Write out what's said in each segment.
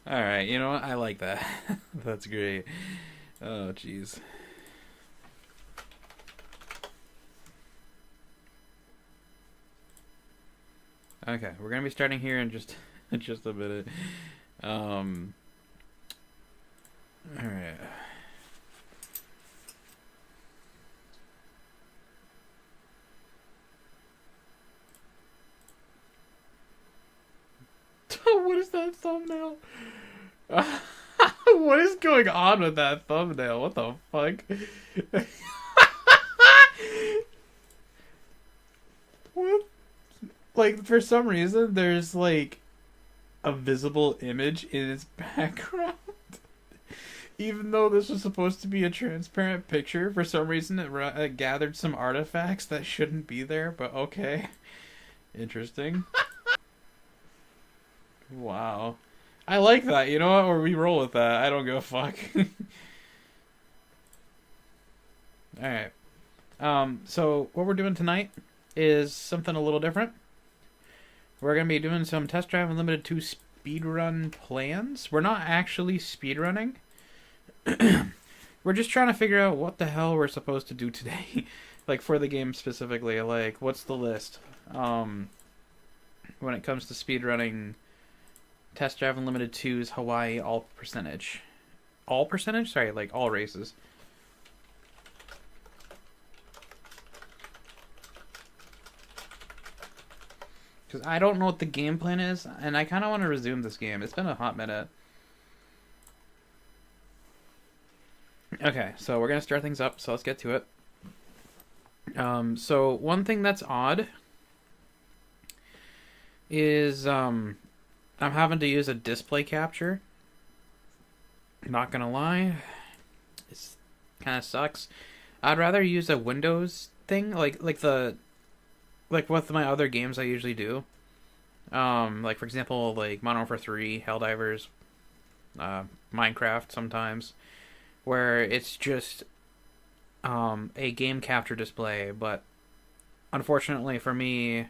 All right, you know what? I like that. That's great. Oh, jeez. Okay, we're gonna be starting here in just just a minute. Um, all right. What is that thumbnail? What is going on with that thumbnail? What the fuck? What? Like, for some reason, there's like a visible image in its background. Even though this was supposed to be a transparent picture, for some reason it gathered some artifacts that shouldn't be there, but okay. Interesting. Wow. I like that. You know what? Or we roll with that. I don't give a fuck. Alright. So what we're doing tonight is something a little different. We're gonna be doing some test drive unlimited 2 speedrun plans. We're not actually speedrunning. We're just trying to figure out what the hell we're supposed to do today. Like for the game specifically. Like what's the list? When it comes to speedrunning Test Drive Unlimited 2's Hawaii all percentage. All percentage? Sorry, like all races. Because I don't know what the game plan is, and I kind of want to resume this game. It's been a hot minute. Okay, so we're going to start things up, so let's get to it. So one thing that's odd is I'm having to use a display capture. Not gonna lie, it kind of sucks. I'd rather use a Windows thing, like with my other games I usually do. Like for example, like Modern Warfare 3, Helldivers, Minecraft sometimes, where it's just a game capture display. But unfortunately for me,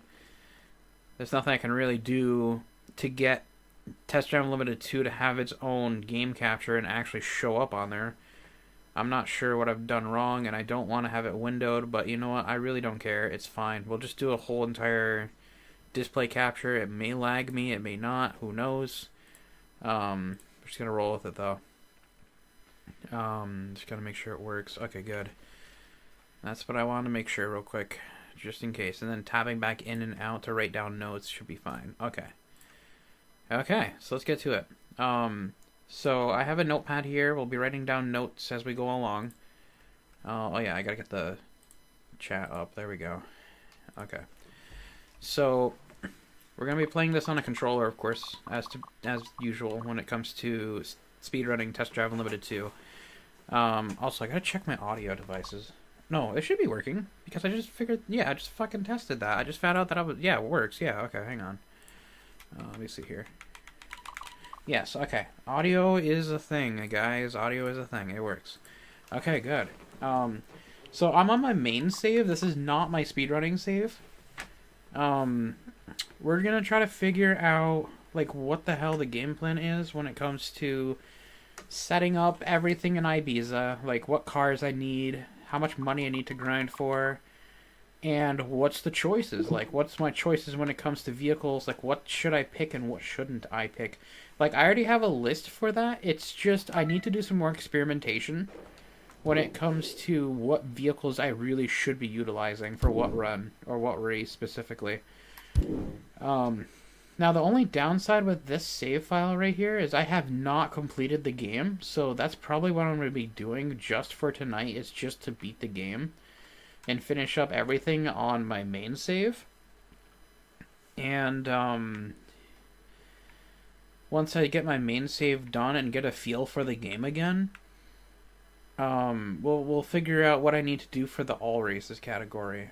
there's nothing I can really do to get Test Drive Unlimited 2 to have its own game capture and actually show up on there. I'm not sure what I've done wrong, and I don't want to have it windowed, but you know what? I really don't care. It's fine. We'll just do a whole entire display capture. It may lag me, it may not. Who knows? I'm just going to roll with it, though. Just got to make sure it works. Okay, good. That's what I want to make sure real quick, just in case. And then tabbing back in and out to write down notes should be fine. Okay. Okay, so let's get to it. So I have a notepad here. We'll be writing down notes as we go along. Oh yeah, I gotta get the chat up. There we go. Okay. So we're gonna be playing this on a controller, of course, as usual when it comes to speedrunning Test Drive Unlimited 2. Also, I gotta check my audio devices. No, it should be working because I just figured. Yeah, I just fucking tested that. I just found out that I was. Yeah, it works. Yeah. Okay, hang on. Let me see here. Yes, okay. Audio is a thing, guys. Audio is a thing. It works. Okay, good. So I'm on my main save. This is not my speedrunning save. We're gonna try to figure out, like, what the hell the game plan is when it comes to setting up everything in Ibiza. Like, what cars I need, how much money I need to grind for, and what's the choices. Like, what's my choices when it comes to vehicles. Like, what should I pick and what shouldn't I pick. Like, I already have a list for that. It's just I need to do some more experimentation when it comes to what vehicles I really should be utilizing for what run or what race specifically. Now, the only downside with this save file right here is I have not completed the game, so that's probably what I'm going to be doing just for tonight, is just to beat the game and finish up everything on my main save. And, once I get my main save done and get a feel for the game again, we'll figure out what I need to do for the all races category.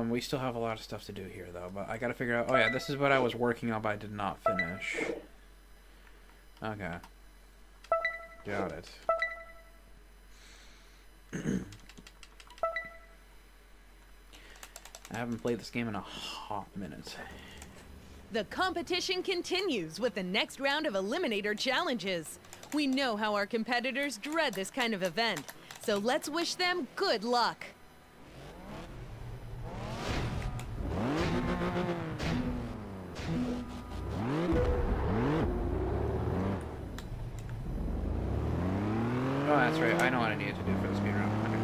We still have a lot of stuff to do here, though, but I gotta figure out. Oh yeah, this is what I was working on, but I did not finish. Okay, got it. I haven't played this game in a hot minute. The competition continues with the next round of Eliminator challenges. We know how our competitors dread this kind of event, so let's wish them good luck. Oh, that's right. I know what I needed to do for the speedrun. Okay.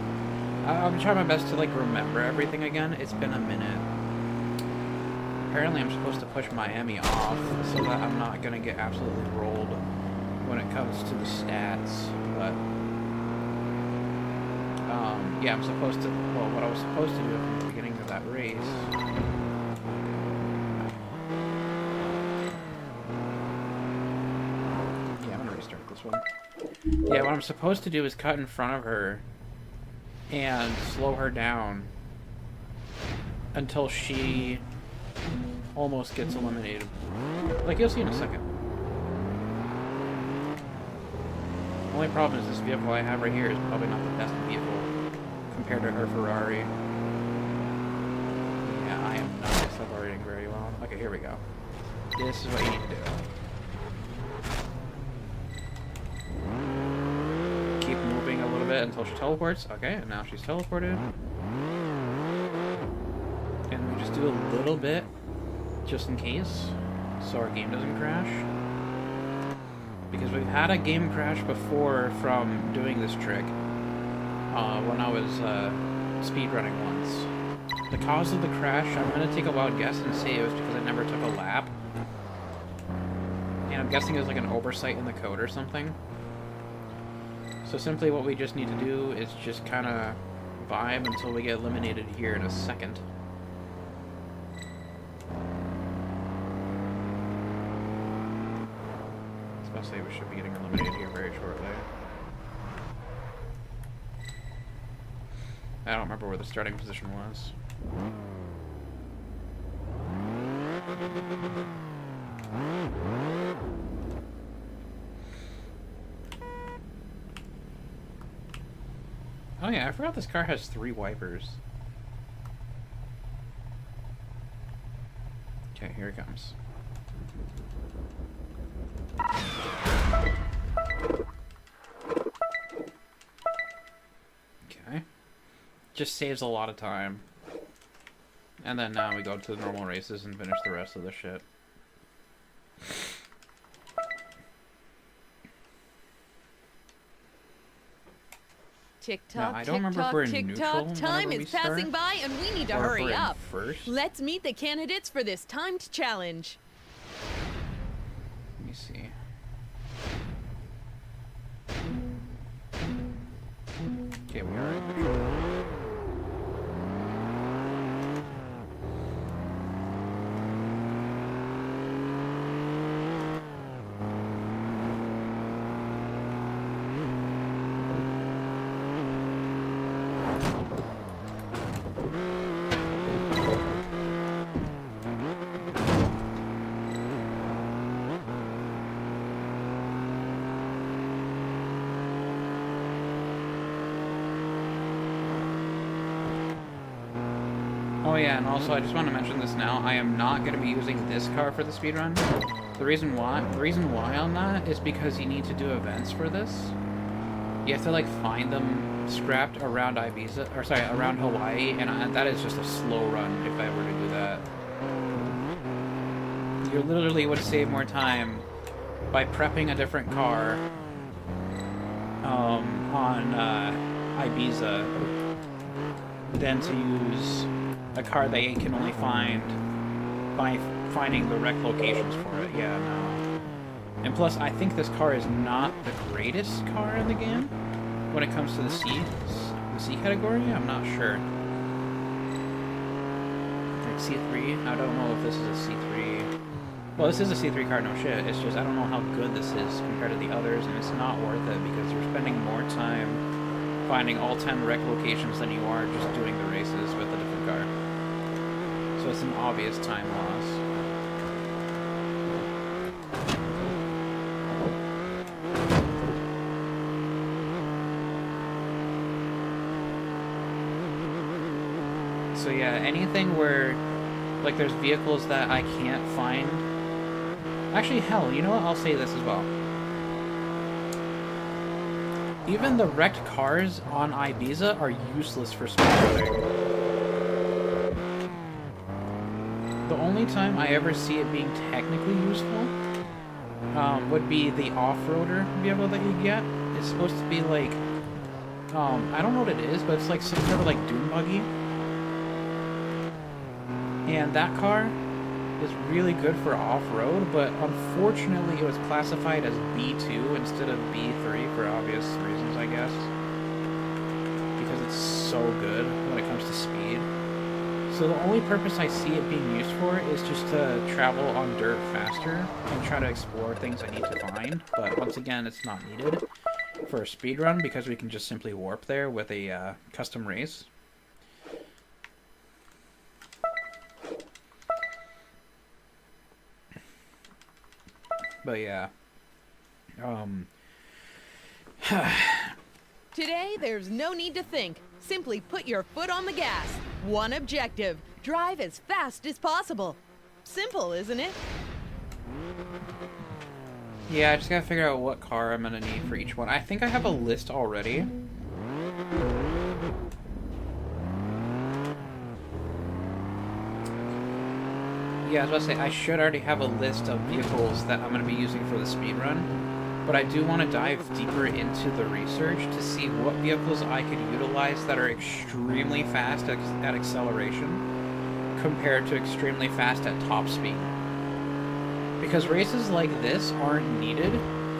I'm trying my best to, like, remember everything again. It's been a minute. Apparently I'm supposed to push Miami off so that I'm not going to get absolutely rolled when it comes to the stats, but yeah, I'm supposed to, well, what I was supposed to do from the beginning of that race, yeah, I'm going to restart this one. Yeah, what I'm supposed to do is cut in front of her and slow her down until she almost gets eliminated. Like, you'll see in a second. The only problem is this vehicle I have right here is probably not the best vehicle compared to her Ferrari. Yeah, I am not accelerating very well. Okay, here we go. This is what you need to do. Keep moving a little bit until she teleports. Okay, and now she's teleported. And we just do a little bit just in case, so our game doesn't crash. Because we've had a game crash before from doing this trick when I was speedrunning once. The cause of the crash, I'm going to take a wild guess and say it was because I never took a lap. And I'm guessing it was like an oversight in the code or something. So simply what we just need to do is just kind of vibe until we get eliminated here in a second. Say we should be getting eliminated here very shortly. I don't remember where the starting position was. Oh yeah, I forgot this car has 3 wipers. Okay, here it comes. Okay. Just saves a lot of time. And then now we go to the normal races and finish the rest of the shit. Tick-tock, tick-tock, tick-tock, time is passing by and we need to hurry up. First. Let's meet the candidates for this timed challenge. Let me see. Okay, we are in control. Oh yeah, and also I just want to mention this now. I am not going to be using this car for the speedrun. The reason why on that is because you need to do events for this. You have to like find them scrapped around Ibiza, or sorry, around Hawaii, and that is just a slow run if I were to do that. You literally would save more time by prepping a different car on Ibiza than to use a car they can only find by finding the rec locations for it. Yeah, no. And plus, I think this car is not the greatest car in the game when it comes to the C category. I'm not sure. Like C3, I don't know if this is a C3. Well, this is a C3 car, no shit. It's just I don't know how good this is compared to the others, and it's not worth it because you're spending more time finding all 10 rec locations than you are just doing the races with a different car. So it's an obvious time loss. So yeah, anything where, like, there's vehicles that I can't find. Actually, hell, you know what? I'll say this as well. Even the wrecked cars on Ibiza are useless for speedrunning. The only time I ever see it being technically useful would be the off-roader vehicle that you get. It's supposed to be like, I don't know what it is, but it's like some sort of like dune buggy. And that car is really good for off-road, but unfortunately it was classified as B2 instead of B3 for obvious reasons, I guess. Because it's so good when it comes to speed. So the only purpose I see it being used for is just to travel on dirt faster and try to explore things I need to find. But once again, it's not needed for a speedrun because we can just simply warp there with a custom race. But yeah. Today, there's no need to think. Simply put your foot on the gas. One objective, drive as fast as possible. Simple, isn't it? Yeah, I just gotta figure out what car I'm gonna need for each one. I think I have a list already. Yeah, I was about to say, I should already have a list of vehicles that I'm gonna be using for the speedrun. But I do want to dive deeper into the research to see what vehicles I could utilize that are extremely fast at acceleration compared to extremely fast at top speed. Because races like this aren't needed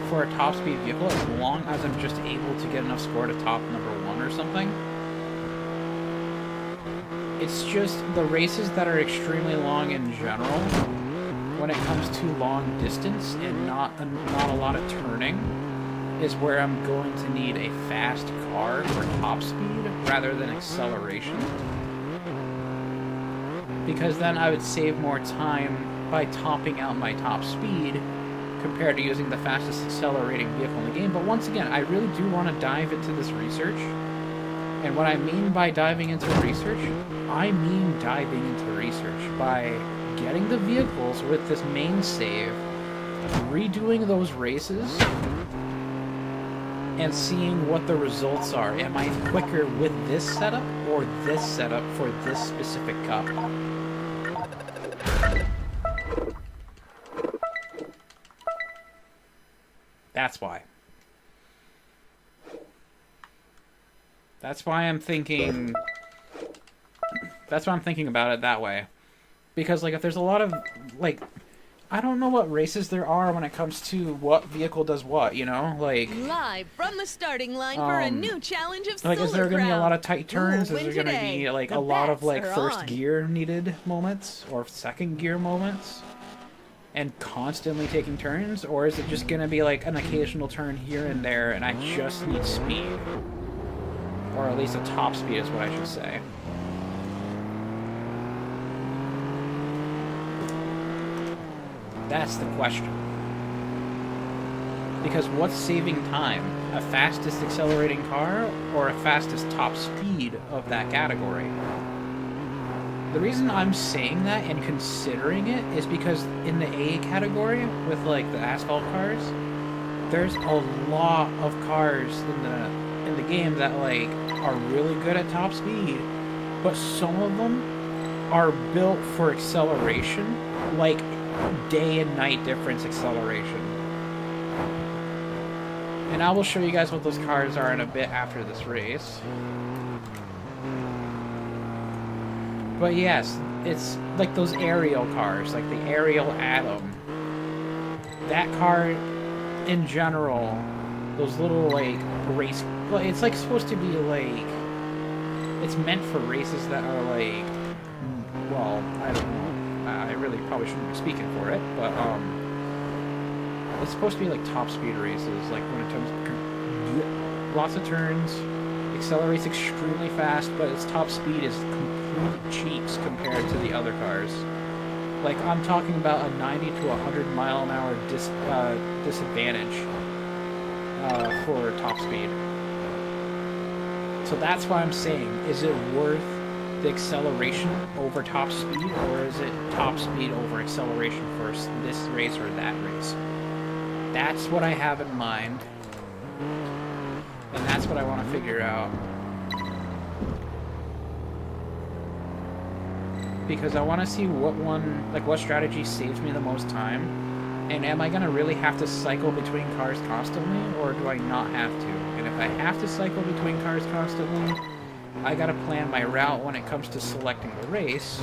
for a top speed vehicle as long as I'm just able to get enough score to top number 1 or something. It's just the races that are extremely long in general, when it comes to long distance and not a lot of turning, is where I'm going to need a fast car for top speed rather than acceleration. Because then I would save more time by topping out my top speed compared to using the fastest accelerating vehicle in the game. But once again, I really do want to dive into this research. And what I mean by diving into research, I mean diving into research by getting the vehicles with this main save, redoing those races, and seeing what the results are. Am I quicker with this setup or this setup for this specific cup? That's why. That's why I'm thinking about it that way. Because, like, if there's a lot of, like, I don't know what races there are when it comes to what vehicle does what, you know? Like, live from the starting line for a new challenge of like, is there going to be a lot of tight turns? Is there going to today? be, like, The a lot of, bets like, are first on. gear needed moments? Or second gear moments? And constantly taking turns? Or is it just going to be, like, an occasional turn here and there and I just need speed? Or at least a top speed is what I should say. That's the question. Because what's saving time? A fastest accelerating car or a fastest top speed of that category? The reason I'm saying that and considering it is because in the A category, with like the asphalt cars, there's a lot of cars in the game that like are really good at top speed, but some of them are built for acceleration, like day and night difference acceleration. And I will show you guys what those cars are in a bit after this race. But yes, it's like those aerial cars, like the aerial Atom. That car, in general, those little like race, well, it's like supposed to be like, it's meant for races that are like, well, I don't know. I really probably shouldn't be speaking for it, but it's supposed to be like top speed races, like when it comes lots of turns, accelerates extremely fast, but its top speed is complete cheeks compared to the other cars. Like I'm talking about a 90 to 100 mile an hour disadvantage for top speed. So that's why I'm saying, is it worth the acceleration over top speed, or is it top speed over acceleration for this race or that race? That's what I have in mind, and that's what I want to figure out. Because I want to see what strategy saves me the most time, and am I going to really have to cycle between cars constantly, or do I not have to? And if I have to cycle between cars constantly, I gotta plan my route when it comes to selecting the race,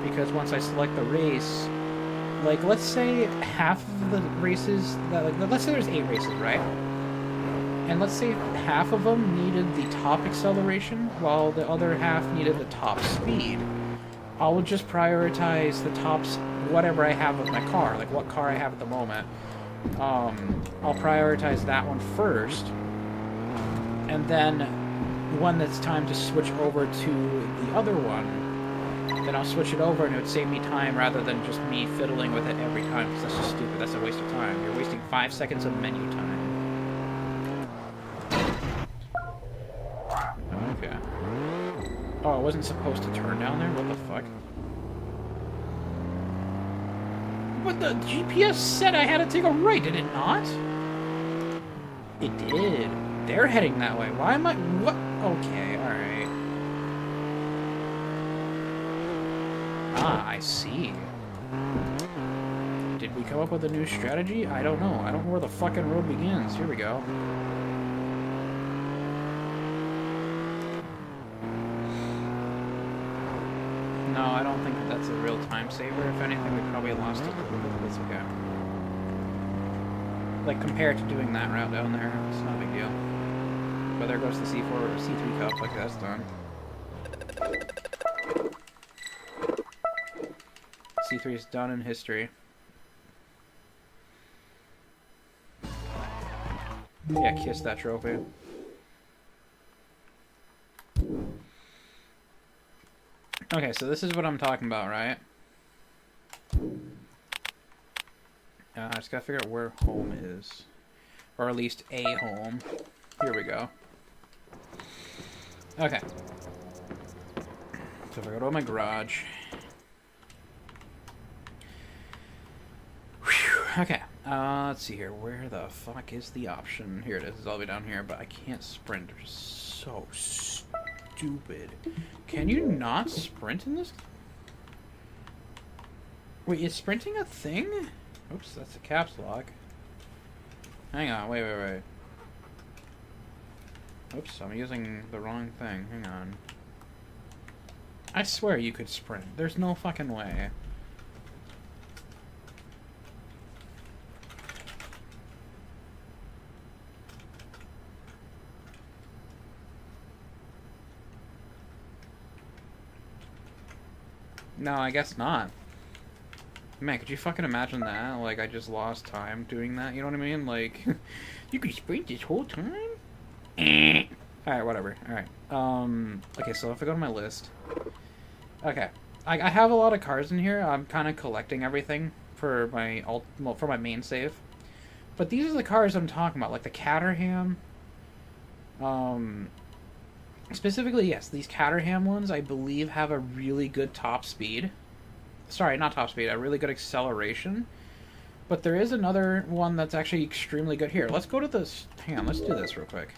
because once I select the race, like, let's say half of the races, let's say there's 8 races, right? And let's say half of them needed the top acceleration, while the other half needed the top speed. I will just prioritize the tops, whatever I have with my car, like what car I have at the moment. I'll prioritize that one first, and then when it's time to switch over to the other one, then I'll switch it over and it would save me time rather than just me fiddling with it every time, because that's just stupid. That's a waste of time. You're wasting 5 seconds of menu time. Okay. Oh, I wasn't supposed to turn down there? What the fuck? But the GPS said I had to take a right, did it not? It did. They're heading that way. Why am I... What? Okay, alright. Ah, I see. Did we come up with a new strategy? I don't know. I don't know where the fucking road begins. Here we go. No, I don't think that's a real time saver. If anything, we probably lost a little bit, but it's okay. Like, compared to doing that route down there, it's not a big deal. But there goes the C4 or C3 cup, like that's done. C3 is done in history. Yeah, kiss that trophy. Okay, so this is what I'm talking about, right? I just gotta figure out where home is. Or at least a home. Here we go. Okay. So if I go to my garage. Whew. Okay. Let's see here. Where the fuck is the option? Here it is. It's all the way down here, but I can't sprint. It's so stupid. Can you not sprint in this? Wait, is sprinting a thing? Oops, that's a caps lock. Hang on, wait. Oops, I'm using the wrong thing. Hang on. I swear you could sprint. There's no fucking way. No, I guess not. Man, could you fucking imagine that? Like, I just lost time doing that, you know what I mean? Like, you could sprint this whole time? Alright, whatever. Alright. Okay, so if I go to my list... Okay. I have a lot of cars in here. I'm kind of collecting everything for my for my main save. But these are the cars I'm talking about, like the Caterham. Specifically, yes, these Caterham ones, I believe, have a really good top speed. Sorry, not top speed, a really good acceleration. But there is another one that's actually extremely good. Here, let's go to this. Hang on, let's do this real quick.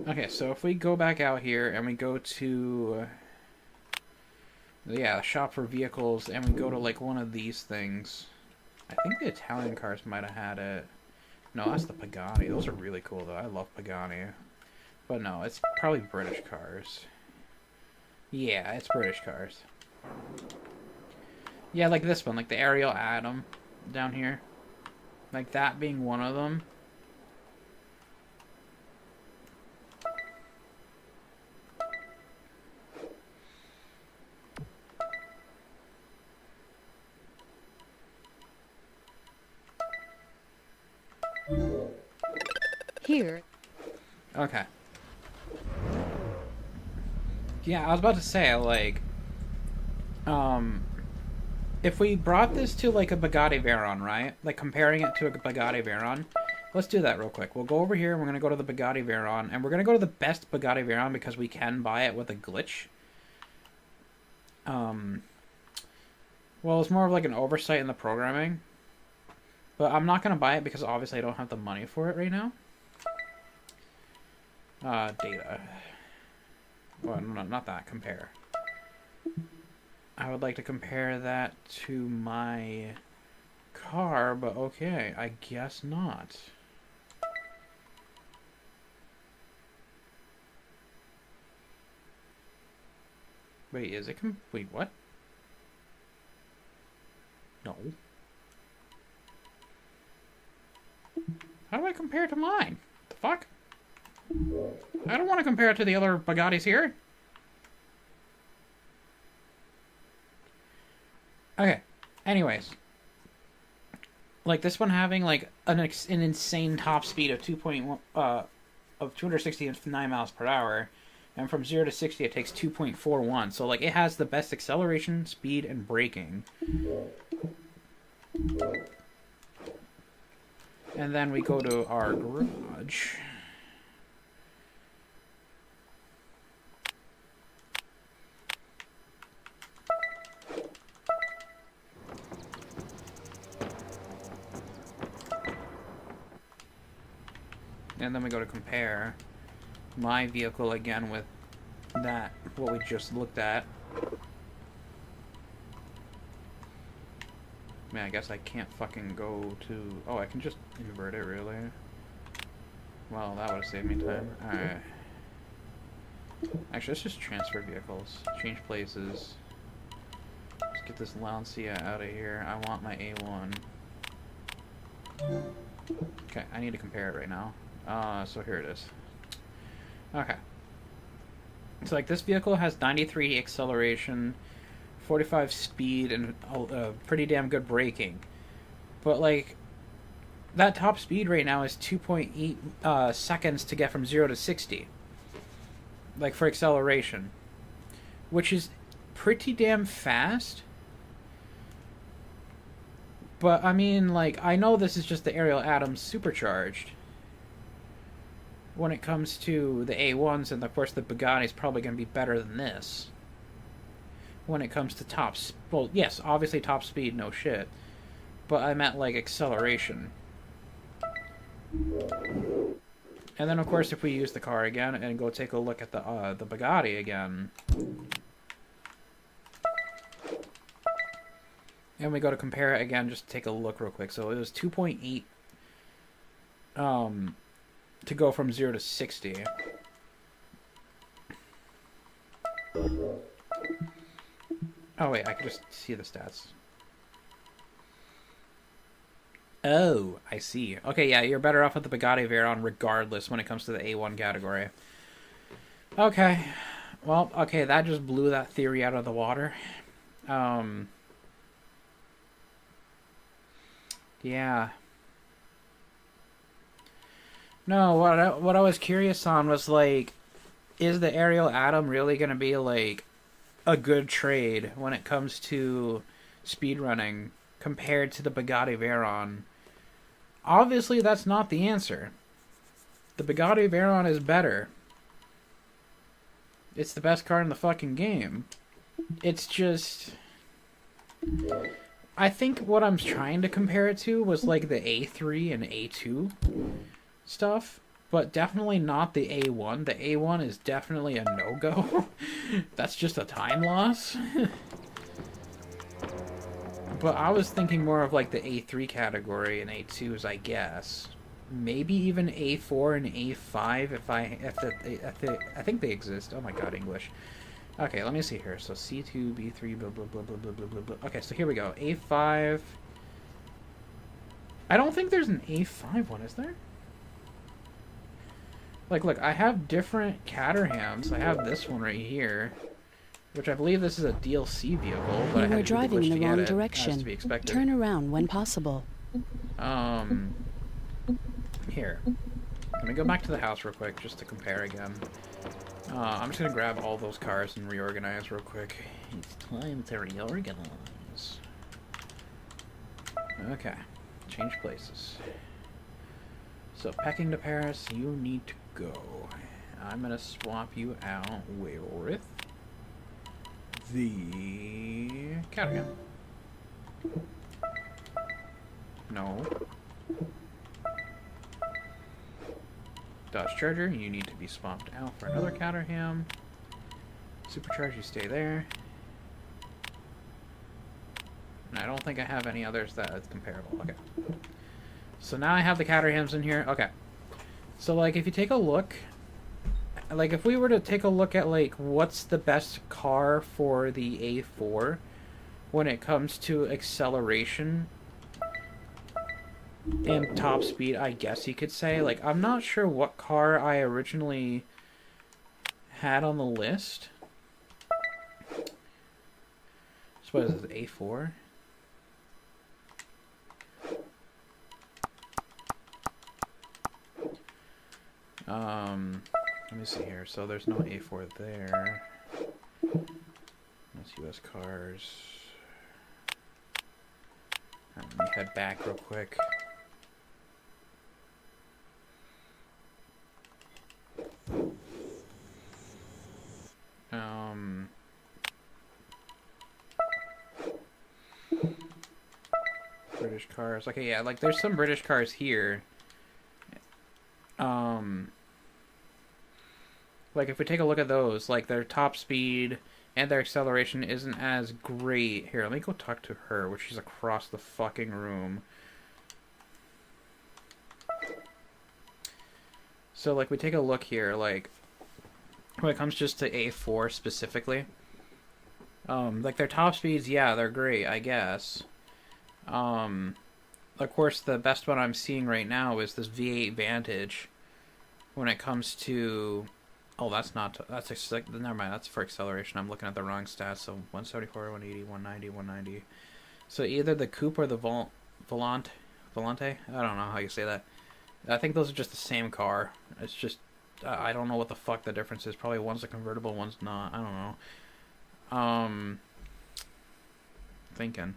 Okay, so if we go back out here and we go to... yeah, shop for vehicles, and we go to, like, one of these things. I think the Italian cars might have had it. No, that's the Pagani. Those are really cool, though. I love Pagani. But no, it's probably British cars. Yeah, it's British cars. Yeah, like this one, like the Ariel Atom down here. Like that being one of them. Here. Okay. Yeah, I was about to say, like, if we brought this to, like, a Bugatti Veyron, right? Like, comparing it to a Bugatti Veyron, Let's do that real quick. We'll go over here, and we're going to go to the Bugatti Veyron, and we're going to go to the best Bugatti Veyron because we can buy it with a glitch. Well, it's more of like an oversight in the programming. But I'm not going to buy it because obviously I don't have the money for it right now. Data. Well, no, not that. Compare. I would like to compare that to my car, but okay, I guess not. Wait, is it wait, what? No. How do I compare it to mine? The fuck? I don't want to compare it to the other Bugattis here. Okay. Anyways. Like, this one having, like, an insane top speed of 269 miles per hour. And from 0 to 60, it takes 2.41. So, like, it has the best acceleration, speed, and braking. And then we go to our garage. And then we go to compare my vehicle again with that, what we just looked at. Man, I guess I can't fucking go to... Oh, I can just invert it, really? Well, that would have saved me time. Alright. Actually, let's just transfer vehicles. Change places. Let's get this Lancia out of here. I want my A1. Okay, I need to compare it right now. So here it is. Okay. So, like, this vehicle has 93 acceleration, 45 speed, and pretty damn good braking. But, like, that top speed right now is 2.8 seconds to get from 0 to 60. Like, for acceleration. Which is pretty damn fast. But, I mean, like, I know this is just the Ariel Atom supercharged. When it comes to the A1s, and of course the Bugatti is probably going to be better than this. When it comes to well, yes, obviously top speed, no shit. But I meant, like, acceleration. And then, of course, if we use the car again and go take a look at the Bugatti again. And we go to compare it again, just take a look real quick. So it was 2.8 to go from 0 to 60. Oh wait, I can just see the stats. Oh, I see. Okay, yeah, you're better off with the Bugatti Veyron regardless when it comes to the A1 category. Okay. Well, okay, that just blew that theory out of the water. Yeah. No, what I was curious on was, like, is the Ariel Atom really going to be, like, a good trade when it comes to speedrunning compared to the Bugatti Veyron? Obviously, that's not the answer. The Bugatti Veyron is better. It's the best car in the fucking game. It's just... I think what I'm trying to compare it to was, like, the A3 and A2 stuff, but definitely not the A1. The A1 is definitely a no-go. That's just a time loss. But I was thinking more of, like, the A3 category and A2s, I guess. Maybe even A4 and A5 if I think they exist. Oh my god, English. Okay, let me see here. So C2, B3, blah, blah, blah, blah, blah, blah, blah, blah. Okay, so here we go. A5. I don't think there's an A5 one, is there? Like, look, I have different Caterhams. I have this one right here, which I believe this is a DLC vehicle, but I had to driving in the wrong as direction. to be expected. Turn around when possible. Here. Let me go back to the house real quick, just to compare again. I'm just gonna grab all those cars and reorganize real quick. It's time to reorganize. Okay. Change places. So, pecking to Paris, you need to go. I'm gonna swap you out with the Caterham. No. Dodge Charger, you need to be swapped out for another Caterham. Supercharge, you stay there. And I don't think I have any others that is comparable. Okay. So now I have the Caterhams in here. Okay. So, like, if you take a look... Like, if we were to take a look at, like, what's the best car for the A4 when it comes to acceleration and top speed, I guess you could say. Like, I'm not sure what car I originally had on the list. So what is this, A4? Let me see here. So there's no A4 there. That's US cars. Let me head back real quick. British cars. Okay, yeah, like there's some British cars here. Like if we take a look at those, like their top speed and their acceleration isn't as great. Here, let me go talk to her, which she's across the fucking room. So like we take a look here, like when it comes just to A4 specifically, like their top speeds, yeah, they're great, I guess. Of course, the best one I'm seeing right now is this V8 Vantage. When it comes to, oh, that's not, that's never mind. That's for acceleration. I'm looking at the wrong stats. So 174, 180, 190, 190. So either the coupe or the Volante. I don't know how you say that. I think those are just the same car. It's just, I don't know what the fuck the difference is. Probably one's a convertible, one's not. I don't know. Thinking.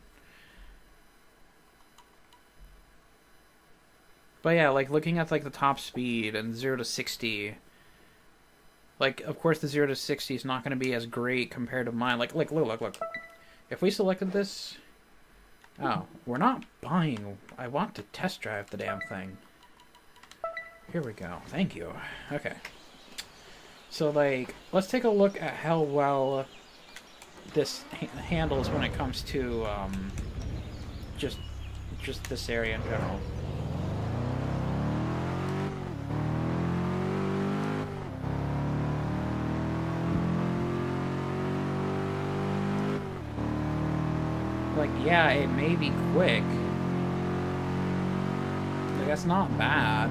But yeah, like looking at like the top speed and 0 to 60, like of course the 0 to 60 is not going to be as great compared to mine. Like look. If we selected this, oh, we're not buying. I want to test drive the damn thing. Here we go. Thank you. Okay. So like, let's take a look at how well this handles when it comes to just this area in general. Like, yeah, it may be quick. Like, that's not bad.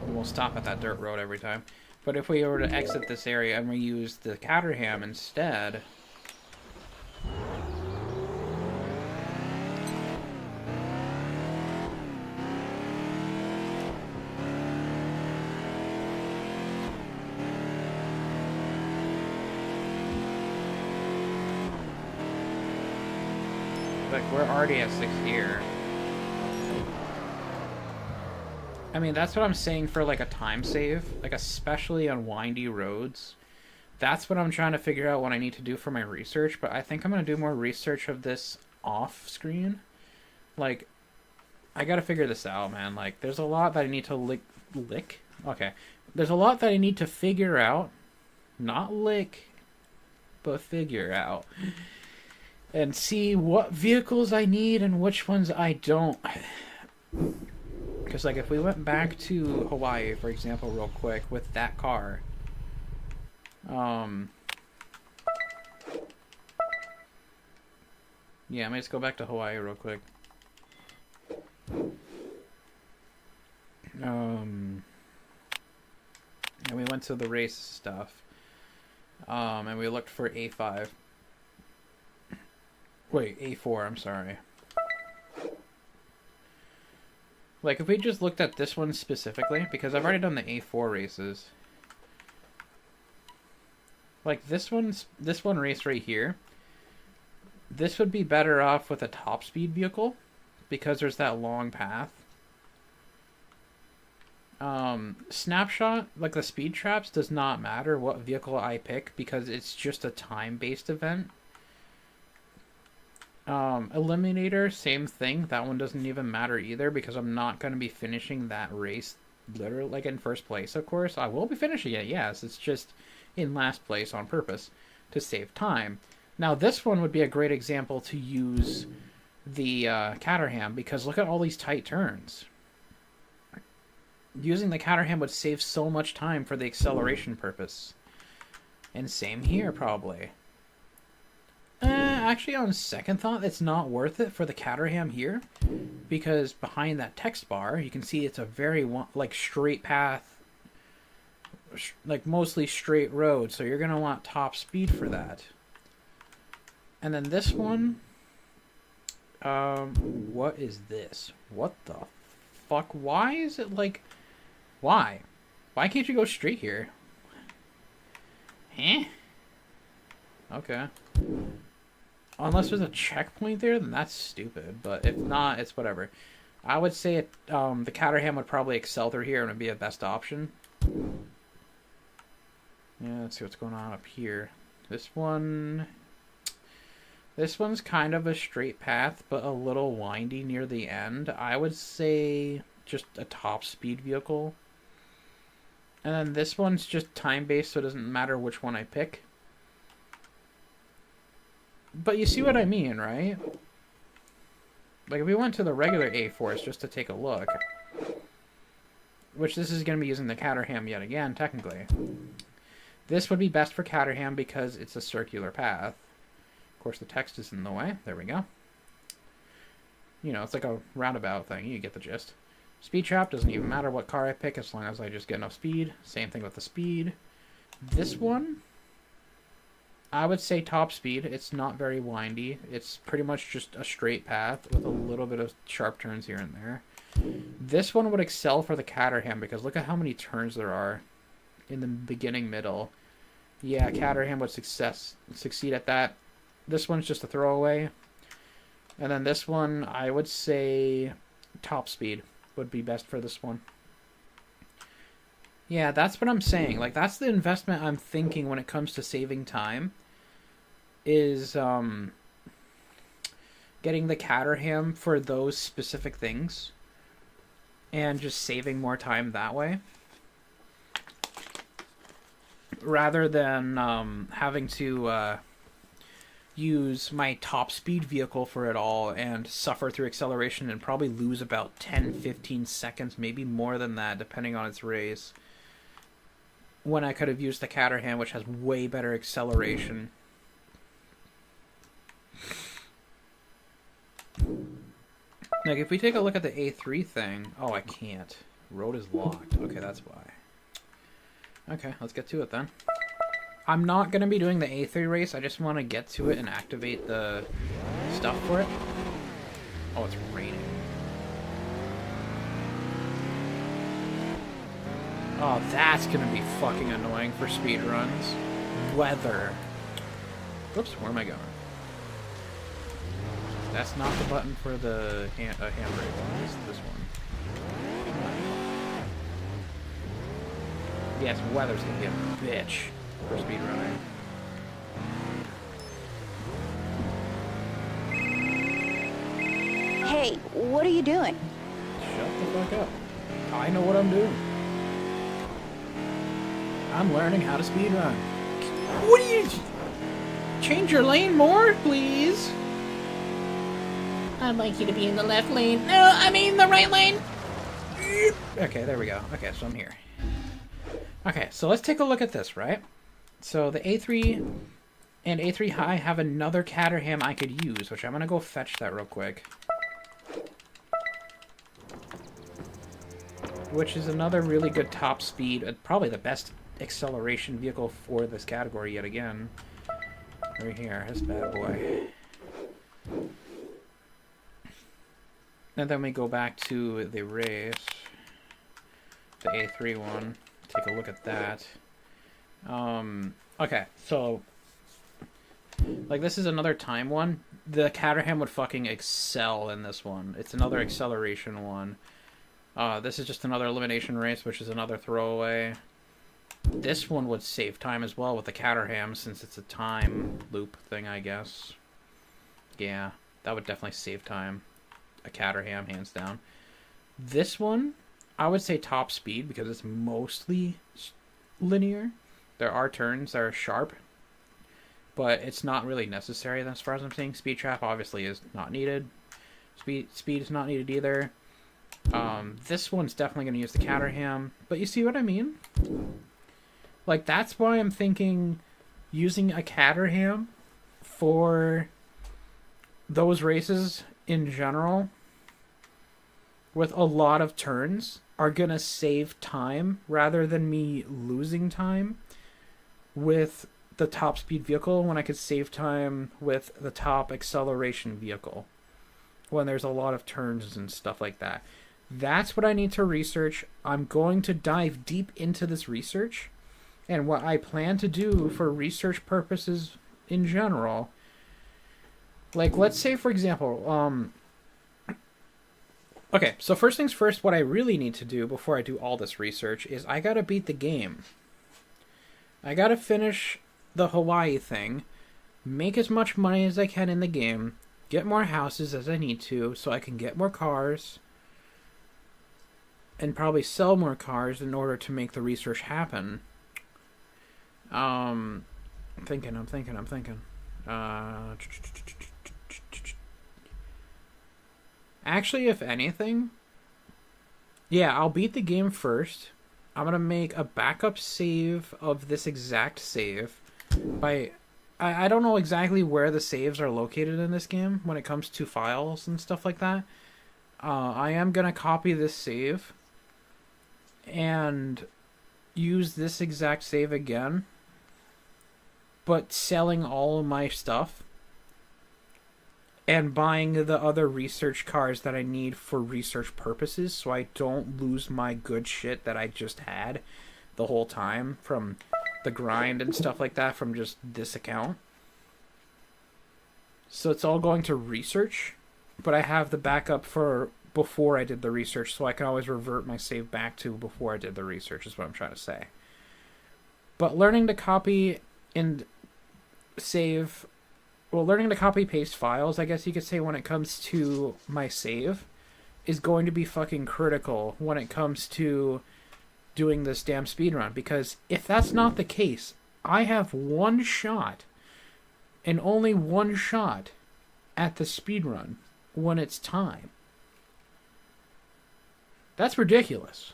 We'll stop at that dirt road every time. But if we were to exit this area and we use the Caterham instead... Like, we're already at 6th gear. I mean, that's what I'm saying for, like, a time save. Like, especially on windy roads. That's what I'm trying to figure out what I need to do for my research. But I think I'm going to do more research of this off-screen. Like, I got to figure this out, man. Like, there's a lot that I need to lick? Okay. There's a lot that I need to figure out. Not lick, but figure out. And see what vehicles I need and which ones I don't. Because, like, if we went back to Hawaii, for example, real quick, with that car, yeah, let's go back to Hawaii real quick. And we went to the race stuff, and we looked for A5. Wait, A4, I'm sorry. Like, if we just looked at this one specifically, because I've already done the A4 races. Like, this one race right here, This would be better off with a top speed vehicle because there's that long path. Snapshot, like the speed traps, does not matter what vehicle I pick because it's just a time-based event. Eliminator, same thing. That one doesn't even matter either because I'm not going to be finishing that race literally like in first place, of course. I will be finishing it, yes. It's just in last place on purpose to save time. Now, this one would be a great example to use the Caterham because look at all these tight turns. Using the Caterham would save so much time for the acceleration purpose. And same here, probably. Actually, on second thought, it's not worth it for the Caterham here. Because behind that text bar, you can see it's a very, like, straight path. Like, mostly straight road. So you're going to want top speed for that. And then this one. What is this? What the fuck? Why is it like... Why? Why can't you go straight here? Huh? Okay. Unless there's a checkpoint there, then that's stupid. But if not, it's whatever. I would say it, the Caterham would probably excel through here and would be a best option. Yeah, let's see what's going on up here. This one's kind of a straight path, but a little windy near the end. I would say just a top speed vehicle. And then this one's just time-based, so it doesn't matter which one I pick. But you see what I mean, right? Like, if we went to the regular A-Force just to take a look, which this is going to be using the Caterham yet again, technically. This would be best for Caterham because it's a circular path. Of course, the text is in the way. There we go. You know, it's like a roundabout thing. You get the gist. Speed trap doesn't even matter what car I pick as long as I just get enough speed. Same thing with the speed. This one, I would say top speed. It's not very windy. It's pretty much just a straight path with a little bit of sharp turns here and there. This one would excel for the Caterham because look at how many turns there are in the beginning, middle. Yeah, Caterham would succeed at that. This one's just a throwaway. And then this one, I would say top speed would be best for this one. Yeah, that's what I'm saying. Like, that's the investment I'm thinking when it comes to saving time. Is getting the Caterham for those specific things. And just saving more time that way. Rather than having to use my top speed vehicle for it all and suffer through acceleration and probably lose about 10-15 seconds, maybe more than that, depending on its race. When I could have used the Caterham, which has way better acceleration. Like, if we take a look at the A3 thing... Oh, I can't. Road is locked. Okay, that's why. Okay, let's get to it then. I'm not going to be doing the A3 race. I just want to get to it and activate the stuff for it. Oh, it's raining. Oh, that's going to be fucking annoying for speed runs. Weather. Whoops, where am I going? That's not the button for the handbrake one. It's this one. Yes, weather's going to be a bitch for speedrunning. Hey, what are you doing? Shut the fuck up. I know what I'm doing. I'm learning how to speedrun. What do you... Change your lane more, please? I'd like you to be in the left lane. No, I mean the right lane. Okay, there we go. Okay, so I'm here. Okay, so let's take a look at this, right? So the A3 and A3 High have another Caterham I could use, which I'm going to go fetch that real quick. Which is another really good top speed, probably the best acceleration vehicle for this category yet again. Right here, this bad boy. And then we go back to the race, the A3 one, take a look at that. Okay, so Like, this is another time one. The Caterham would fucking excel in this one. It's another acceleration one. This is just another elimination race, which is another throwaway. This one would save time as well with the Caterham, since it's a time loop thing, I guess. Yeah, that would definitely save time. A Caterham, hands down. This one, I would say top speed, because it's mostly linear. There are turns that are sharp, but it's not really necessary as far as I'm saying. Speed trap obviously is not needed. Speed is not needed either. This one's definitely going to use the Caterham, but you see what I mean? Like, that's why I'm thinking using a Caterham for those races in general with a lot of turns are going to save time rather than me losing time with the top speed vehicle when I could save time with the top acceleration vehicle when there's a lot of turns and stuff like that. That's what I need to research. I'm going to dive deep into this research, and what I plan to do for research purposes in general, like, let's say, for example, okay, so first things first, what I really need to do before I do all this research is I gotta beat the game. I gotta finish the Hawaii thing, make as much money as I can in the game, get more houses as I need to so I can get more cars, and probably sell more cars in order to make the research happen. I'm thinking. Actually, if anything, yeah, I'll beat the game first. I'm gonna make a backup save of this exact save. I don't know exactly where the saves are located in this game when it comes to files and stuff like that. I am gonna copy this save and use this exact save again, but selling all of my stuff and buying the other research cars that I need for research purposes so I don't lose my good shit that I just had the whole time from the grind and stuff like that from just this account. So it's all going to research, but I have the backup for before I did the research, so I can always revert my save back to before I did the research, is what I'm trying to say. But learning to copy and save, well, learning to copy paste files, I guess you could say, when it comes to my save, is going to be fucking critical when it comes to doing this damn speedrun. Because if that's not the case, I have one shot, and only one shot, at the speedrun when it's time. That's ridiculous.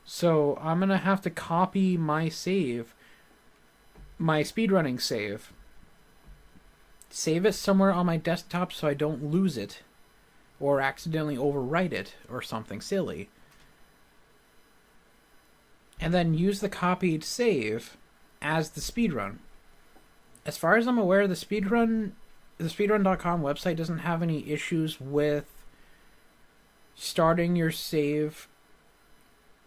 So I'm going to have to copy my save, my speedrunning save it somewhere on my desktop so I don't lose it or accidentally overwrite it or something silly. And then use the copied save as the speedrun. As far as I'm aware, the speedrun.com website doesn't have any issues with starting your save.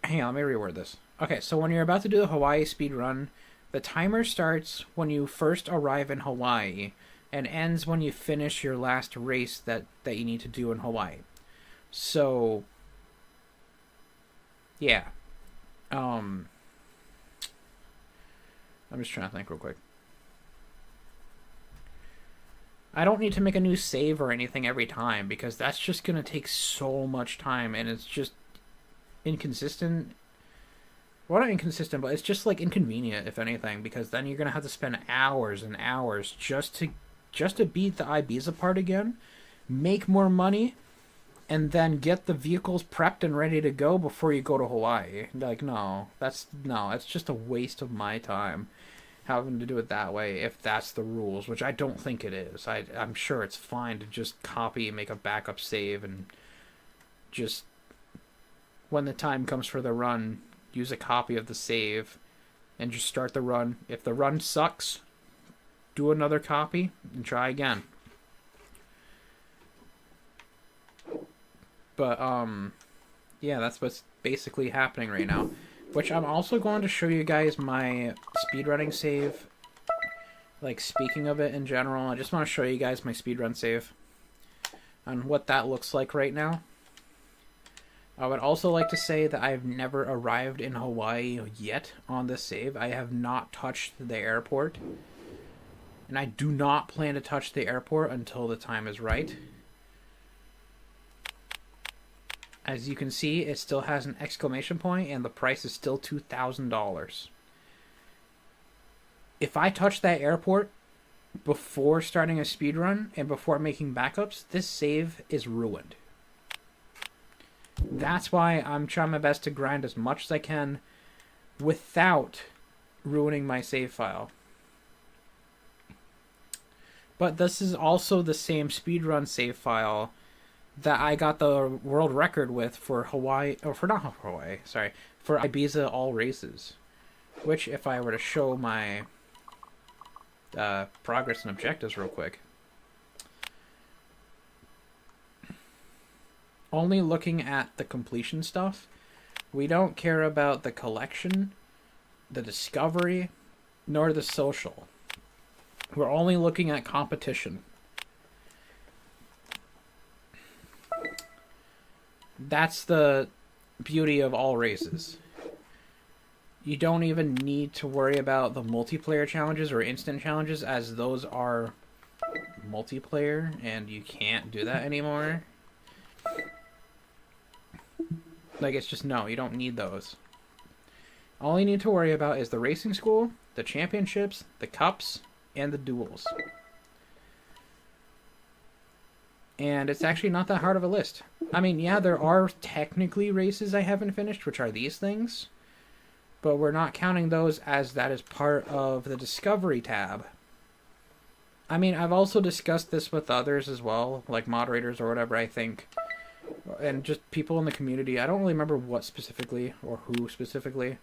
Hang on, let me reword this. Okay, so when you're about to do the Hawaii speedrun, the timer starts when you first arrive in Hawaii and ends when you finish your last race that you need to do in Hawaii. So, yeah. I'm just trying to think real quick. I don't need to make a new save or anything every time because that's just going to take so much time and it's just inconsistent. Well, not inconsistent, but it's just like inconvenient, if anything, because then you're going to have to spend hours and hours just to beat the Ibiza part again, make more money, and then get the vehicles prepped and ready to go before you go to Hawaii. Like, it's just a waste of my time having to do it that way if that's the rules, which I don't think it is. I'm sure it's fine to just copy and make a backup save and just, when the time comes for the run, use a copy of the save and just start the run. If the run sucks, do another copy and try again. But, yeah, that's what's basically happening right now. Which I'm also going to show you guys my speedrunning save like speaking of it in general, I just want to show you guys my speedrun save on what that looks like right now. I would also like to say that I've never arrived in Hawaii yet on this save. I have not touched the airport. And I do not plan to touch the airport until the time is right. As you can see, it still has an exclamation point and the price is still $2,000. If I touch that airport before starting a speedrun and before making backups, this save is ruined. That's why I'm trying my best to grind as much as I can without ruining my save file. But this is also the same speedrun save file that I got the world record with for Hawaii, or for not Hawaii, sorry, for Ibiza all races. Which, if I were to show my progress and objectives real quick. Only looking at the completion stuff, we don't care about the collection, the discovery, nor the social. We're only looking at competition. That's the beauty of all races. You don't even need to worry about the multiplayer challenges or instant challenges, as those are multiplayer and you can't do that anymore. Like, it's just, no, you don't need those. All you need to worry about is the racing school, the championships, the cups, and the duels. And it's actually not that hard of a list. I mean, yeah, there are technically races I haven't finished, which are these things. But we're not counting those as that is part of the Discovery tab. I mean, I've also discussed this with others as well, like moderators or whatever, I think. And just people in the community. I don't really remember what specifically, or who specifically.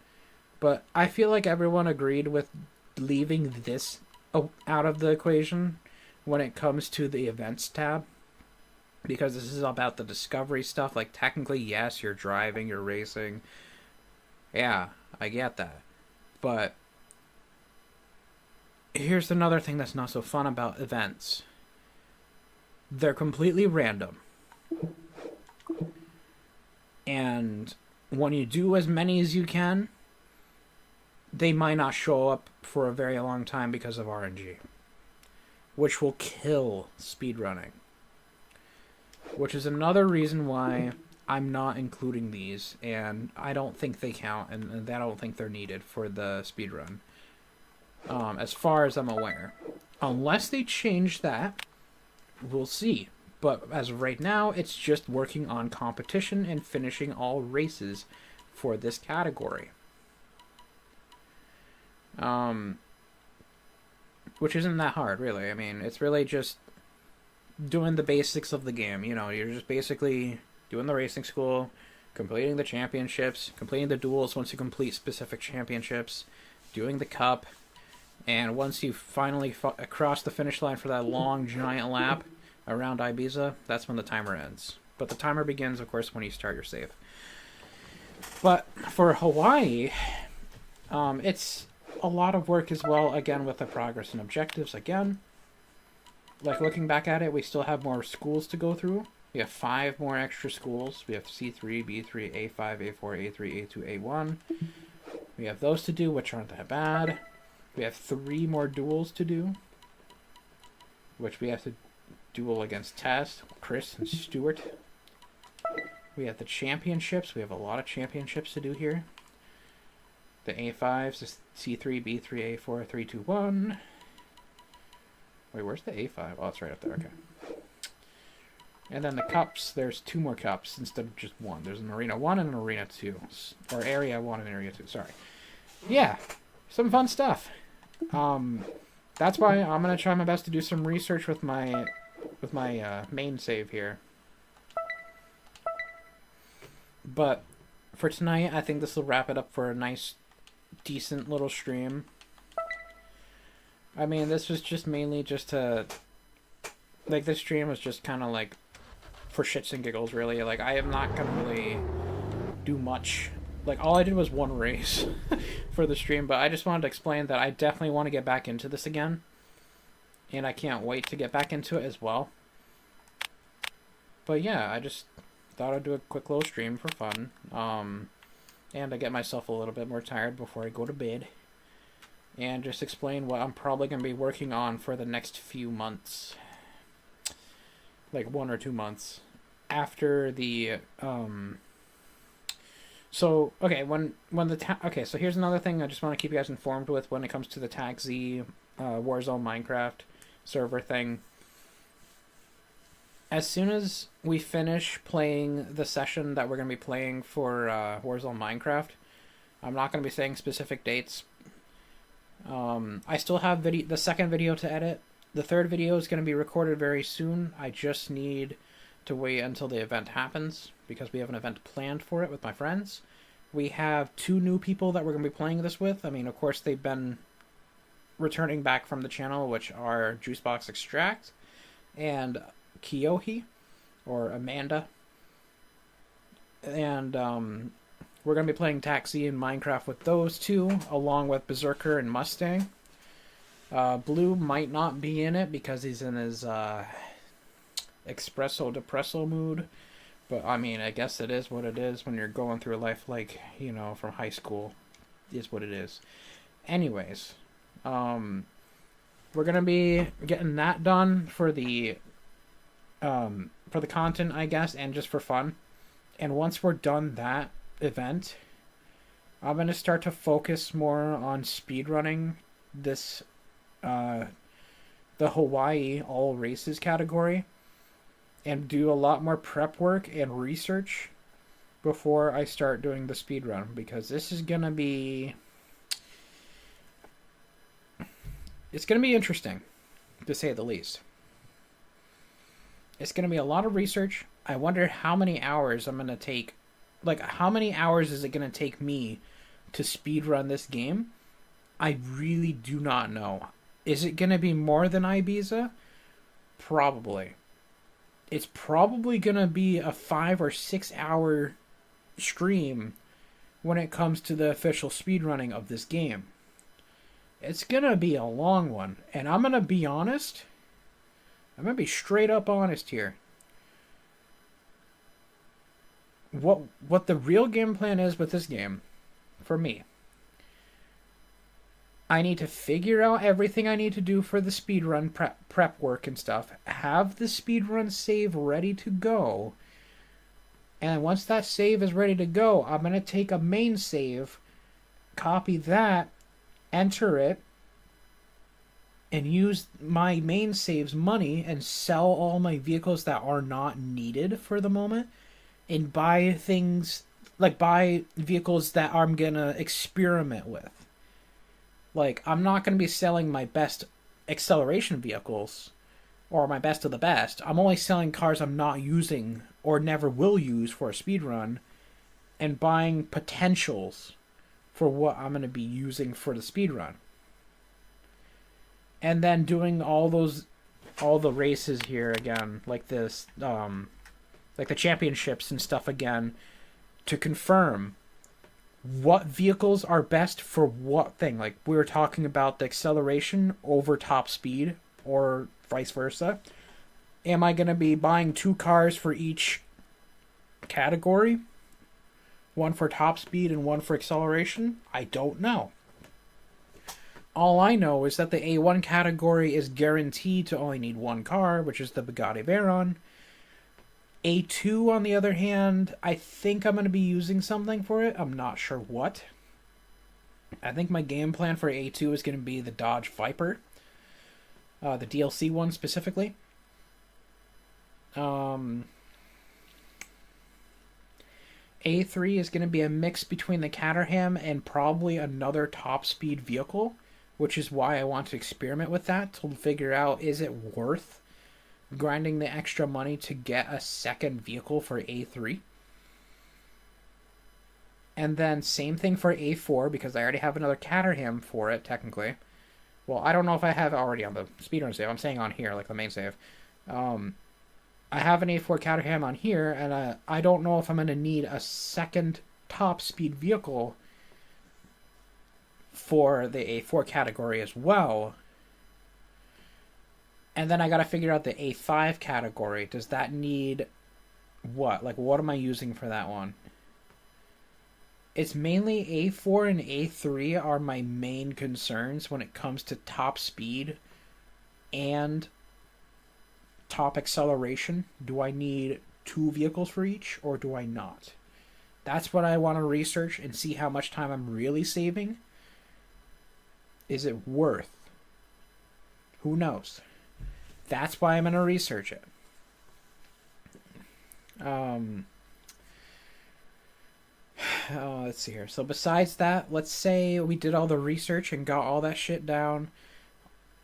But I feel like everyone agreed with leaving this out of the equation when it comes to the events tab. Because this is about the discovery stuff. Like, technically, yes, you're driving, you're racing. Yeah, I get that. But here's another thing that's not so fun about events. They're completely random. And when you do as many as you can, they might not show up for a very long time because of RNG. Which will kill speedrunning. Which is another reason why I'm not including these, and I don't think they count, and I don't think they're needed for the speedrun. As far as I'm aware. Unless they change that, we'll see. But as of right now, it's just working on competition and finishing all races for this category. Which isn't that hard, really. I mean, it's really just doing the basics of the game. You know, you're just basically doing the racing school, completing the championships, completing the duels once you complete specific championships, doing the cup, and once you finally cross the finish line for that long, giant lap around Ibiza, that's when the timer ends. But the timer begins, of course, when you start your save. But for Hawaii, it's a lot of work as well, again, with the progress and objectives, again. Like, looking back at it, we still have more schools to go through. We have 5 more extra schools. We have C3, B3, A5, A4, A3, A2, A1. We have those to do, which aren't that bad. We have 3 more duels to do, which we have to duel against Tess, Chris, and Stuart. We have the championships. We have a lot of championships to do here. The A5s, the C3, B3, A4, 3, 2, 1. Wait, where's the A5? Oh, it's right up there. Okay. And then the cups, there's 2 more cups instead of just 1. There's an Arena 1 and an Arena 2. Or Area 1 and Area 2, sorry. Yeah, some fun stuff. That's why I'm going to try my best to do some research with my main save here. But for tonight, I think this will wrap it up for a nice, decent little stream. I mean, this was just mainly just to... Like, this stream was just kind of like for shits and giggles, really. Like, I am not going to really do much. Like, all I did was 1 race for the stream, but I just wanted to explain that I definitely want to get back into this again. and I can't wait to get back into it as well. But yeah, I just thought I'd do a quick little stream for fun, and to get myself a little bit more tired before I go to bed, and just explain what I'm probably going to be working on for the next few months, like 1 or 2 months after the So okay, when the okay, so here's another thing I just want to keep you guys informed with when it comes to the Tag Z Warzone Minecraft server thing. As soon as we finish playing the session that we're going to be playing for Warzone Minecraft, I'm not going to be saying specific dates. I still have the second video to edit. The third video is going to be recorded very soon. I just need to wait until the event happens, because we have an event planned for it with my friends. We have 2 new people that we're going to be playing this with. I mean, of course, they've been returning back from the channel, which are Juicebox Extract and Kiyohi, or Amanda. And we're going to be playing Taxi in Minecraft with those 2, along with Berserker and Mustang. Blue might not be in it because he's in his espresso depresso mood. But, I mean, I guess it is what it is when you're going through life, like, you know, from high school. Is what it is. Anyways, we're going to be getting that done for the content, I guess, and just for fun. And once we're done that event, I'm going to start to focus more on speedrunning this, the Hawaii all races category, and do a lot more prep work and research before I start doing the speedrun, because this is going to be... It's going to be interesting, to say the least. It's going to be a lot of research. I wonder how many hours I'm going to take. Like, how many hours is it going to take me to speedrun this game? I really do not know. Is it going to be more than Ibiza? Probably. It's probably going to be a 5 or 6 hour stream when it comes to the official speedrunning of this game. It's going to be a long one. And I'm going to be honest. I'm going to be straight up honest here. What the real game plan is with this game, for me, I need to figure out everything I need to do for the speedrun prep work and stuff. Have the speedrun save ready to go. And once that save is ready to go, I'm going to take a main save, copy that, enter it, and use my main save's money and sell all my vehicles that are not needed for the moment, and buy things, like buy vehicles that I'm going to experiment with. Like, I'm not going to be selling my best acceleration vehicles or my best of the best. I'm only selling cars I'm not using or never will use for a speedrun, and buying potentials for what I'm going to be using for the speedrun. And then doing all the races here again, like this, like the championships and stuff again, to confirm what vehicles are best for what thing. Like, we were talking about the acceleration over top speed, or vice versa. Am I going to be buying 2 cars for each category? One for top speed and one for acceleration? I don't know. All I know is that the A1 category is guaranteed to only need 1 car, which is the Bugatti Veyron. A2, on the other hand, I think I'm going to be using something for it. I'm not sure what. I think my game plan for A2 is going to be the Dodge Viper. The DLC one specifically. A3 is going to be a mix between the Caterham and probably another top speed vehicle, which is why I want to experiment with that to figure out, is it worth grinding the extra money to get a second vehicle for A3. And then same thing for A4, because I already have another Caterham for it, technically. Well, I don't know if I have it already on the speedrun save. I'm saying on here, like the main save. I have an A4 Caterham on here, and I don't know if I'm going to need a second top speed vehicle for the A4 category as well. And then I gotta figure out the A5 category. Does that need what? Like, what am I using for that one? It's mainly A4 and A3 are my main concerns when it comes to top speed and top acceleration. Do I need 2 vehicles for each, or do I not? That's what I want to research and see how much time I'm really saving. Is it worth? Who knows? That's why I'm going to research it. Let's see here. So besides that, let's say we did all the research and got all that shit down.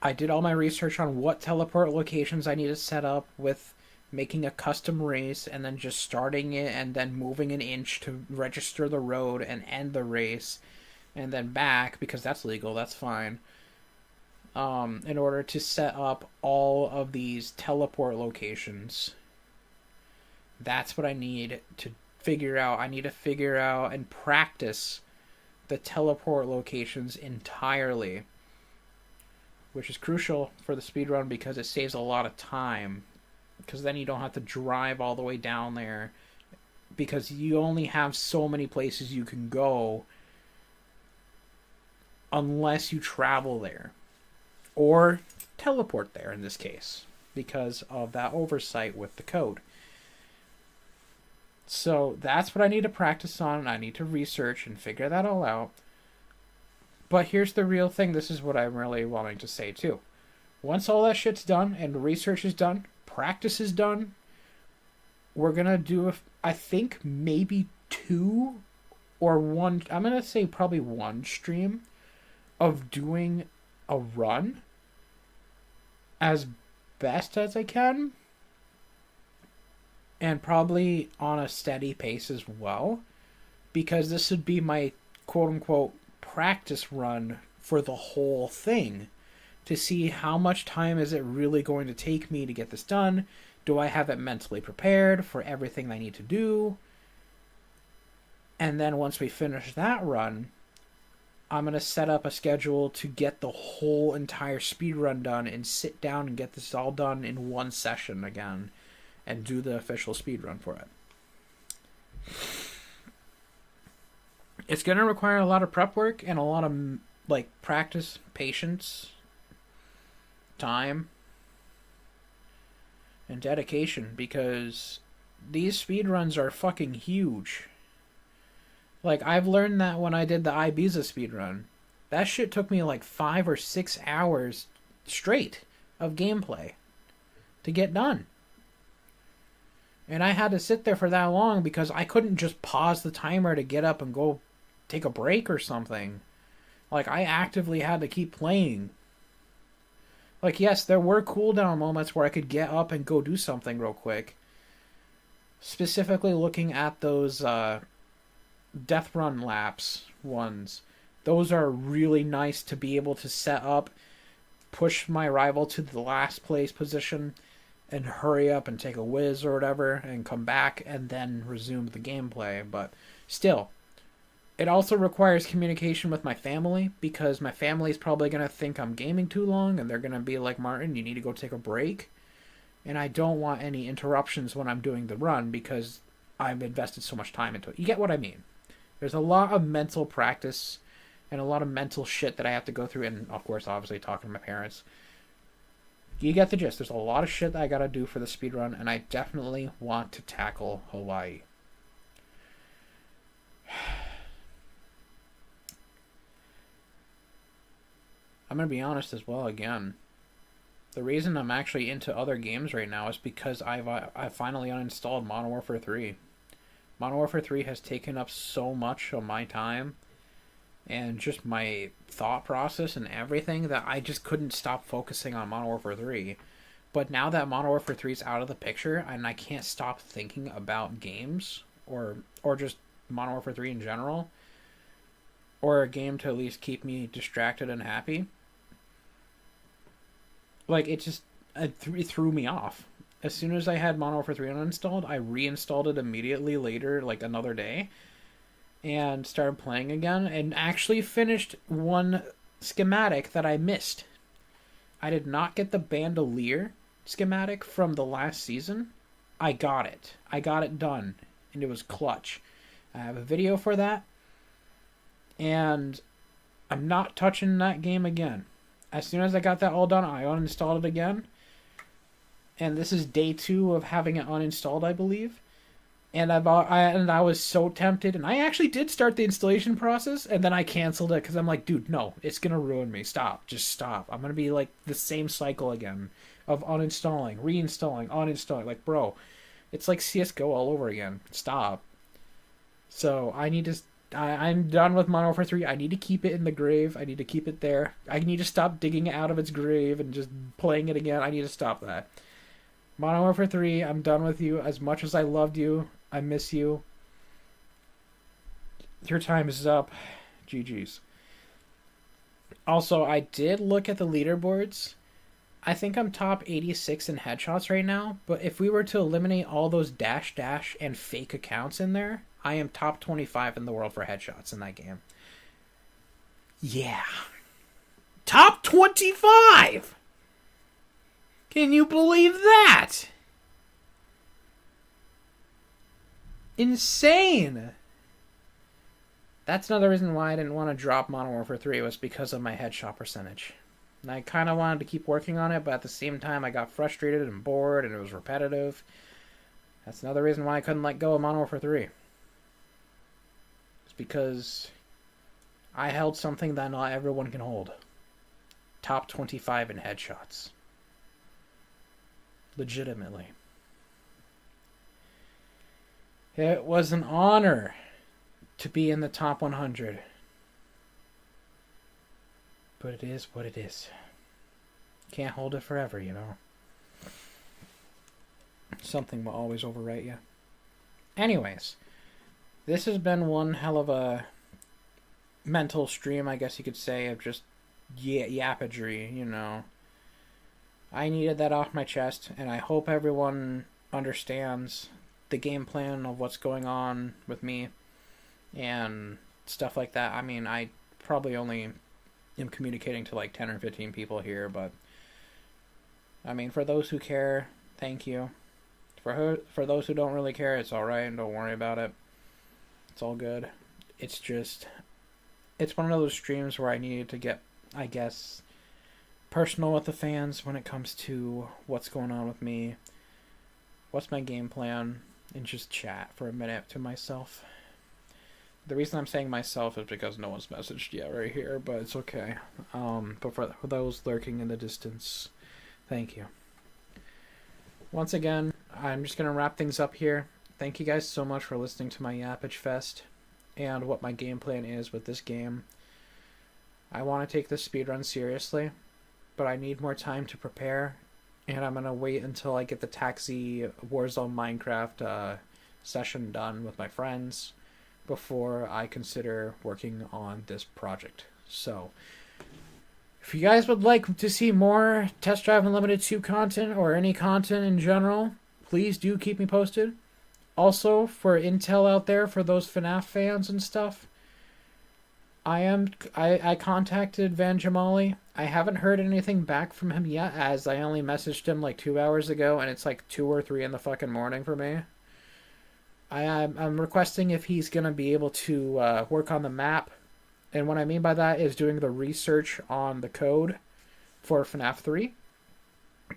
I did all my research on what teleport locations I need to set up with making a custom race and then just starting it and then moving an inch to register the road and end the race and then back, because that's legal, that's fine. In order to set up all of these teleport locations. That's what I need to figure out. I need to figure out and practice the teleport locations entirely, which is crucial for the speedrun because it saves a lot of time, because then you don't have to drive all the way down there, because you only have so many places you can go unless you travel there or teleport there in this case, because of that oversight with the code. So that's what I need to practice on. I need to research and figure that all out. But here's the real thing. This is what I'm really wanting to say too. Once all that shit's done and research is done, practice is done, we're going to do, I think, maybe 2 or 1, I'm going to say probably 1 stream of doing a run as best as I can. And probably on a steady pace as well, because this would be my quote-unquote practice run for the whole thing, to see how much time is it really going to take me to get this done. Do I have it mentally prepared for everything I need to do? And then once we finish that run, I'm going to set up a schedule to get the whole entire speed run done and sit down and get this all done in 1 session again. And do the official speedrun for it. It's going to require a lot of prep work and a lot of practice, patience, time, and dedication, because these speedruns are fucking huge. I've learned that when I did the Ibiza speedrun. That shit took me 5 or 6 hours straight of gameplay to get done. And I had to sit there for that long because I couldn't just pause the timer to get up and go take a break or something. I actively had to keep playing. Yes, there were cooldown moments where I could get up and go do something real quick. Specifically looking at those death run laps ones. Those are really nice to be able to set up, push my rival to the last place position, and hurry up and take a whiz or whatever and come back and then resume the gameplay. But still, it also requires communication with my family, because my family is probably going to think I'm gaming too long and they're going to be like, Martin, you need to go take a break. And I don't want any interruptions when I'm doing the run because I've invested so much time into it. You get what I mean? There's a lot of mental practice and a lot of mental shit that I have to go through, and of course, obviously, talking to my parents. You get the gist. There's a lot of shit that I gotta do for the speedrun, and I definitely want to tackle Hawaii. I'm gonna be honest as well again. The reason I'm actually into other games right now is because I've finally uninstalled Modern Warfare 3. Modern Warfare 3 has taken up so much of my time and just my thought process and everything that I just couldn't stop focusing on Modern Warfare 3. But now that Modern Warfare 3 is out of the picture and I can't stop thinking about games or just Modern Warfare 3 in general, or a game to at least keep me distracted and happy, it threw me off. As soon as I had Modern Warfare 3 uninstalled, I reinstalled it immediately later, another day, and started playing again, and actually finished one schematic that I missed. I did not get the bandolier schematic from the last season. I got it. I got it done, and it was clutch. I have a video for that, and I'm not touching that game again. As soon as I got that all done, I uninstalled it again. And this is day 2 of having it uninstalled, I believe. And I was so tempted, and I actually did start the installation process, and then I canceled it because I'm like, dude, no, it's gonna ruin me. Stop, just stop. I'm gonna be like the same cycle again of uninstalling, reinstalling, uninstalling. Like, bro, it's like CS:GO all over again. Stop. So I need to. I'm done with Modern Warfare 3. I need to keep it in the grave. I need to keep it there. I need to stop digging it out of its grave and just playing it again. I need to stop that. Modern Warfare 3, I'm done with you. As much as I loved you, I miss you. Your time is up. GG's. Also, I did look at the leaderboards. I think I'm top 86 in headshots right now, but if we were to eliminate all those dash and fake accounts in there, I am top 25 in the world for headshots in that game. Yeah. Top 25! Can you believe that? Insane! That's another reason why I didn't want to drop Modern Warfare 3, was because of my headshot percentage. And I kind of wanted to keep working on it, but at the same time I got frustrated and bored and it was repetitive. That's another reason why I couldn't let go of Modern Warfare 3. It's because I held something that not everyone can hold. Top 25 in headshots. Legitimately. It was an honor to be in the top 100. But it is what it is. Can't hold it forever, you know. Something will always overwrite you. Anyways, this has been one hell of a mental stream, I guess you could say, of just yappagery, you know. I needed that off my chest, and I hope everyone understands the game plan of what's going on with me and stuff like that. I mean, I probably only am communicating to like 10 or 15 people here, but I mean, for those who care, thank you. For those who don't really care, it's alright, and don't worry about it. It's all good. It's just, it's one of those streams where I needed to get, I guess, personal with the fans when it comes to what's going on with me, what's my game plan, and just chat for a minute to myself. The reason I'm saying myself is because no one's messaged yet right here, but it's okay. But for those lurking in the distance, thank you. Once again, I'm just going to wrap things up here. Thank you guys so much for listening to my Yappage Fest and what my game plan is with this game. I want to take this speedrun seriously, but I need more time to prepare, and I'm going to wait until I get the Taxi Warzone Minecraft session done with my friends before I consider working on this project. So, if you guys would like to see more Test Drive Unlimited 2 content, or any content in general, please do keep me posted. Also, for intel out there for those FNAF fans and stuff, I contacted Van Jamali. I haven't heard anything back from him yet, as I only messaged him like 2 hours ago, and it's like 2 or 3 in the fucking morning for me. I'm requesting if he's going to be able to work on the map. And what I mean by that is doing the research on the code for FNAF 3.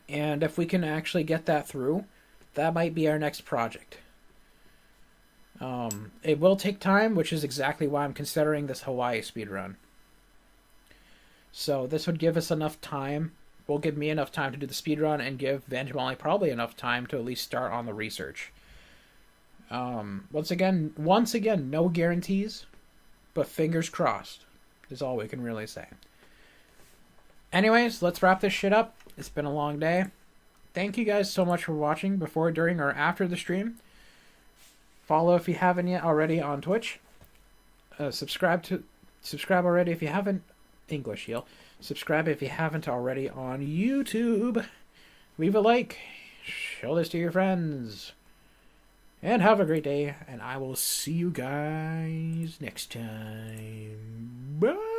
And if we can actually get that through, that might be our next project. It will take time, which is exactly why I'm considering this Hawaii speedrun. So this would give us enough time. Will give me enough time to do the speedrun, and give Vanjamali probably enough time to at least start on the research. Once again, no guarantees, but fingers crossed is all we can really say. Anyways, let's wrap this shit up. It's been a long day. Thank you guys so much for watching before, during, or after the stream. Follow if you haven't yet already on Twitch. Subscribe already if you haven't. English heal. Subscribe if you haven't already on YouTube. Leave a like. Show this to your friends. And have a great day, and I will see you guys next time. Bye!